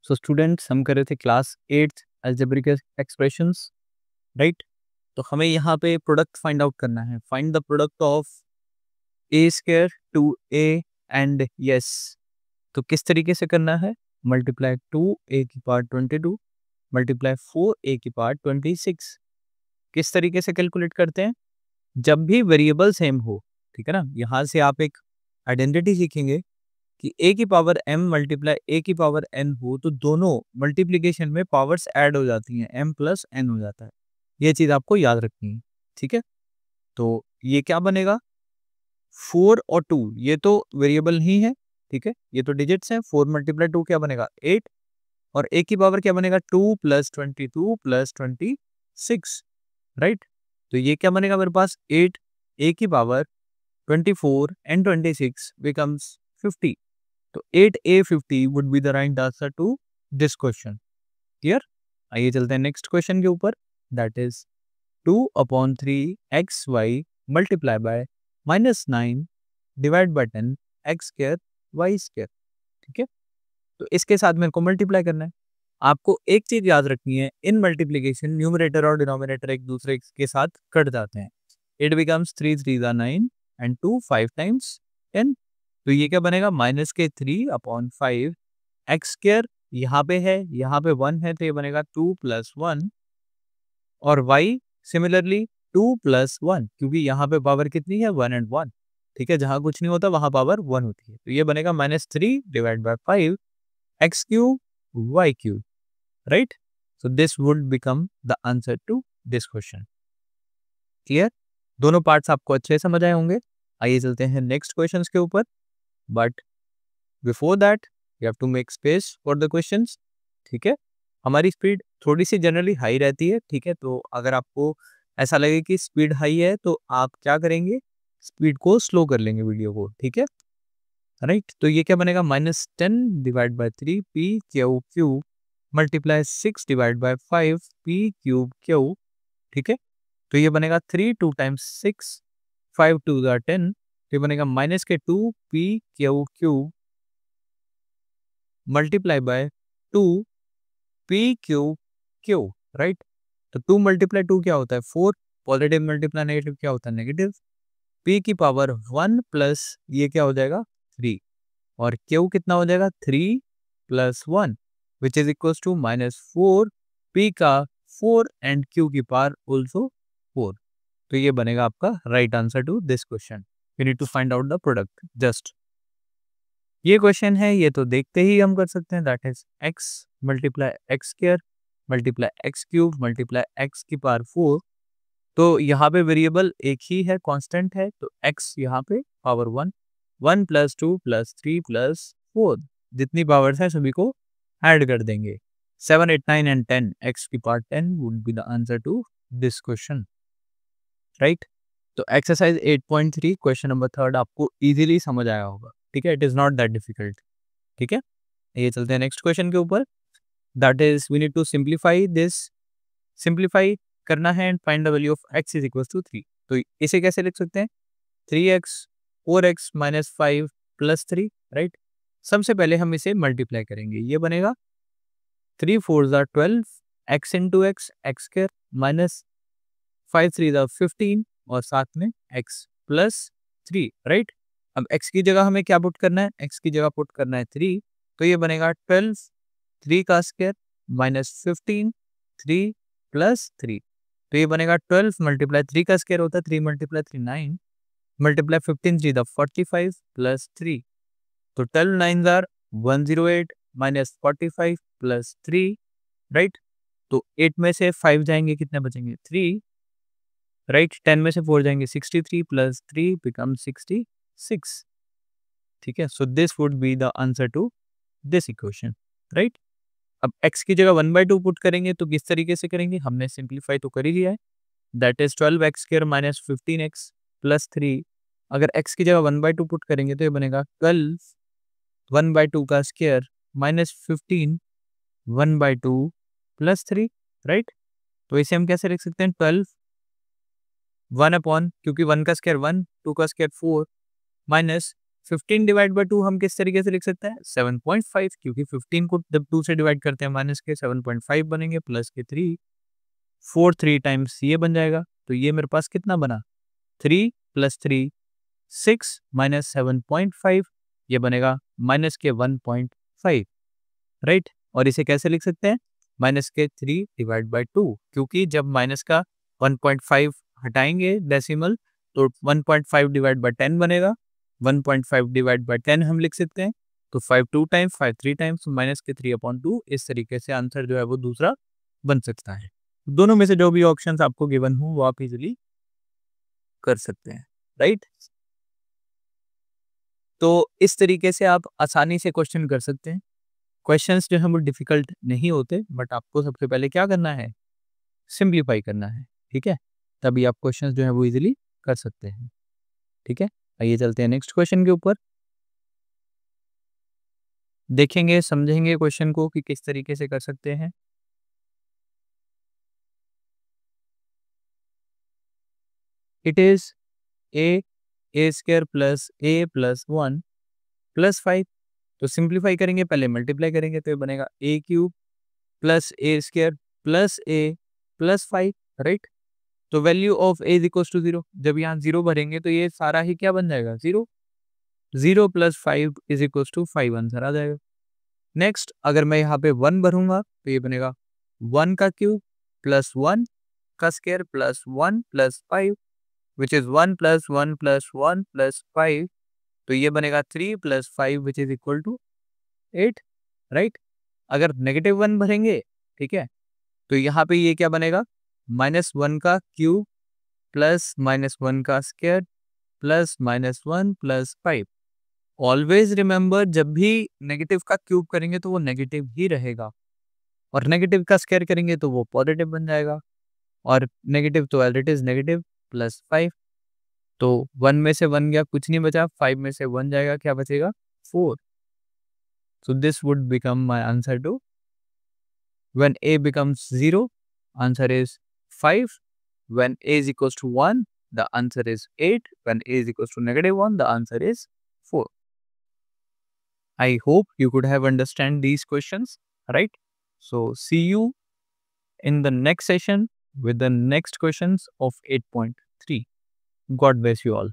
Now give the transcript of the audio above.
So students, हम कर रहे थे class 8th algebraic expressions, right. तो हमें यहाँ पे प्रोडक्ट फाइंड आउट करना है। Find the product of a square to a and yes. तो किस तरीके से करना है? Multiply 2a⁻22 multiply 4a⁻26। किस तरीके से कैलकुलेट करते हैं? जब भी वेरिएबल सेम हो, ठीक है ना, यहाँ से आप एक आइडेंटिटी सीखेंगे कि a की पावर m मल्टीप्लाई a की पावर n हो तो दोनों मल्टीप्लिकेशन में पावर्स ऐड हो जाती हैं, m प्लस n हो जाता है। ये चीज़ आपको याद रखनी है, ठीक है। तो ये क्या बनेगा? 4 और 2 ये तो वेरिएबल ही है, ठीक है, ये तो डिजिट्स हैं। 4 मल्टीप्लाई 2 क्या बनेगा? 8। और a की पावर क्या बनेगा? 2 प्लस 22 प्लस 26, राइट। तो ये क्या बनेगा मेरे पास? 8 a की पावर 24 एंड 26 बिकम्स 50। तो 8a50 would be the right answer to this question. Clear? आइए चलते हैं नेक्स्ट क्वेश्चन के ऊपर। That is 2/3xy multiply by -9 divide by 10 x square y square, ठीक है। तो इसके साथ मेरे को मल्टीप्लाई करना है। आपको एक चीज याद रखनी है, इन मल्टीप्लीकेशन न्यूमरेटर और डिनोमिनेटर एक दूसरे के साथ कट जाते हैं। It becomes 3 3 9 and 2 5 times 10। तो ये क्या बनेगा? -3/5 एक्स स्क्वायर यहाँ पे है, यहाँ पे 1 है, तो ये बनेगा 2 + 1 और y सिमिलरली 2 + 1, क्योंकि यहाँ पे पावर कितनी है? 1 एंड 1, ठीक है। जहाँ कुछ नहीं होता वहाँ पावर 1 होती है। तो ये बनेगा -3/5 x cube y cube, right. So this would become the answer to this question. Clear? दोनों पार्ट्स आपको अच्छे समझ आए होंगे। आइए चलते हैं नेक्स्ट क्वेश्चन के ऊपर, but before that you have to make space for the questions, ठीक है। हमारी स्पीड थोड़ी सी जनरली हाई रहती है, ठीक है। तो अगर आपको ऐसा लगे कि स्पीड हाई है तो आप क्या करेंगे? स्पीड को स्लो कर लेंगे वीडियो को, ठीक है, राइट। तो ये क्या बनेगा? -10/3 p Q cube multiply 6/5 p cube Q, ठीक है। तो ये बनेगा 3 2 टाइम्स 6 5 2 10। तो ये बनेगा -2 p Q cube multiply by 2 p cube Q, right. तो 2 मल्टीप्लाई 2 क्या होता है? 4। पॉजिटिव मल्टीप्लाई नेगेटिव क्या होता है? नेगेटिव। p की पावर 1 प्लस ये क्या हो जाएगा? 3। और क्यू कितना हो जाएगा? 3 + 1 which is equal to -4 p का 4 एंड q की पावर ऑल्सो 4। तो ये बनेगा आपका right answer to this question. You need to find out the product. Just ये क्वेश्चन है, ये तो देखते ही हम कर सकते हैं। That is x multiply x square multiply x cube multiply x की पावर 4। तो यहाँ पे वेरिएबल एक ही है, कांस्टेंट है, तो x यहाँ पे पावर 1 1 + 2 + 3 + 4 जितनी पावर्स हैं सभी को ऐड कर देंगे। 7 8 9 एंड 10 x की power 10 would be the answer to this question, right. तो एक्सरसाइज 8.3 क्वेश्चन नंबर 3 आपको इजीली समझ आया होगा, ठीक है। It is not that difficult, ठीक है। ये चलते हैं नेक्स्ट क्वेश्चन के ऊपर। That is we need to simplify this. Simplify करना है and find the value of x is equal to 3। तो इसे कैसे लिख सकते हैं? 3x 4x - 5 + 3, right. सबसे पहले हम इसे मल्टीप्लाई करेंगे। ये बनेगा 3 4 12 x into x x square minus 5 3 15 और साथ में x + 3, राइट। अब x की जगह हमें क्या पुट करना है? x की जगह पुट करना है 3। तो ये बनेगा 12 3 का स्क्वायर -15 3 + 3। तो ये बनेगा 12 मल्टीप्लाई 3 का स्क्वायर होता है 3 × 3 9 मल्टीप्लाई 15 3 45 + 3। तो 12 9 आर 108 -45 + 3, राइट। तो 8 में से 5 जाएंगे, कितने बचेंगे? 3, राइट। 10 में से 4 जाएंगे 63 + 3 बिकम 66, ठीक है। So this would be the answer to this equation, right. अब x की जगह 1/2 पुट करेंगे तो किस तरीके से करेंगे? हमने सिंप्लीफाई तो कर ही लिया है। That is 12x² - 15x + 3। अगर x की जगह 1/2 पुट करेंगे तो ये बनेगा 12 1/2 का स्क्वायर -15 1/2 + 3, राइट। तो इसे हम कैसे लिख सकते हैं? 12 1 अपॉन, क्योंकि 1 का स्क्वायर 1 2 का स्क्वायर 4 माइनस 15 डिवाइड बाय 2 हम किस तरीके से लिख सकते हैं 7.5, क्योंकि 15 को जब 2 से डिवाइड करते हैं माइनस के 7.5 बनेंगे, प्लस के 3, 4 3 टाइम्स ये बन जाएगा। तो ये मेरे पास कितना बना 3 प्लस 3 6 माइनस 7.5, ये बनेगा माइनस के 1.5, राइट। और इसे कैसे लिख सकते हैं माइनस के 3 डिवाइड बाय 2, क्योंकि जब माइनस का 1.5 हटाएंगे डेसिमल तो 1.5 डिवाइड बाय 10 बनेगा। 1.5 डिवाइड बाय 10 हम लिख सकते हैं, तो 5 2 टाइम्स, 5 3 टाइम्स, माइनस के 3/2। इस तरीके से आंसर जो है वो दूसरा बन सकता है। दोनों में से जो भी ऑप्शंस आपको गिवन हो वो आप इजिली कर सकते हैं, राइट। तो इस तरीके से आप आसानी से क्वेश्चन कर सकते हैं। क्वेश्चंस जो है वो डिफिकल्ट नहीं होते, बट आपको सबसे पहले क्या करना है सिंप्लीफाई करना है, ठीक है। तभी आप क्वेश्चंस जो है वो इजीली कर सकते हैं, ठीक है। आइए चलते हैं नेक्स्ट क्वेश्चन के ऊपर, देखेंगे समझेंगे क्वेश्चन को कि किस तरीके से कर सकते हैं। It is a square plus a plus 1 plus 5। तो सिंप्लीफाई करेंगे, पहले मल्टीप्लाई करेंगे, तो ये बनेगा a cube plus a square plus a plus 5, right. तो value of a is equal to 0, जब यहाँ 0 भरेंगे तो ये सारा ही क्या बन जाएगा 0। 0 plus 5 is equal to 5 answer आ जाएगा। नेक्स्ट अगर मैं यहाँ पे 1 भरूंगा तो ये बनेगा 1 का क्यूब प्लस 1 का square plus 1 plus 5, which is 1 plus 1 plus 1 plus 5। तो ये बनेगा 3 plus 5 which is equal to 8, right. अगर -1 भरेंगे, ठीक है, तो यहाँ पे ये क्या बनेगा -1 का क्यूब प्लस -1 का square plus -1 plus 5। Always remember, जब भी नेगेटिव का क्यूब करेंगे तो वो नेगेटिव ही रहेगा, और नेगेटिव का स्क्वायर करेंगे तो वो पॉजिटिव बन जाएगा, और नेगेटिव तो as it is negative plus 5। तो 1 में से 1 गया, कुछ नहीं बचा, 5 में से 1 जाएगा, क्या बचेगा 4। So this would become my answer to when a becomes 0, answer is 5. When a is equals to 1, the answer is 8. When a is equals to -1, the answer is 4. I hope you could have understand these questions, right? So see you in the next session with the next questions of 8.3. God bless you all.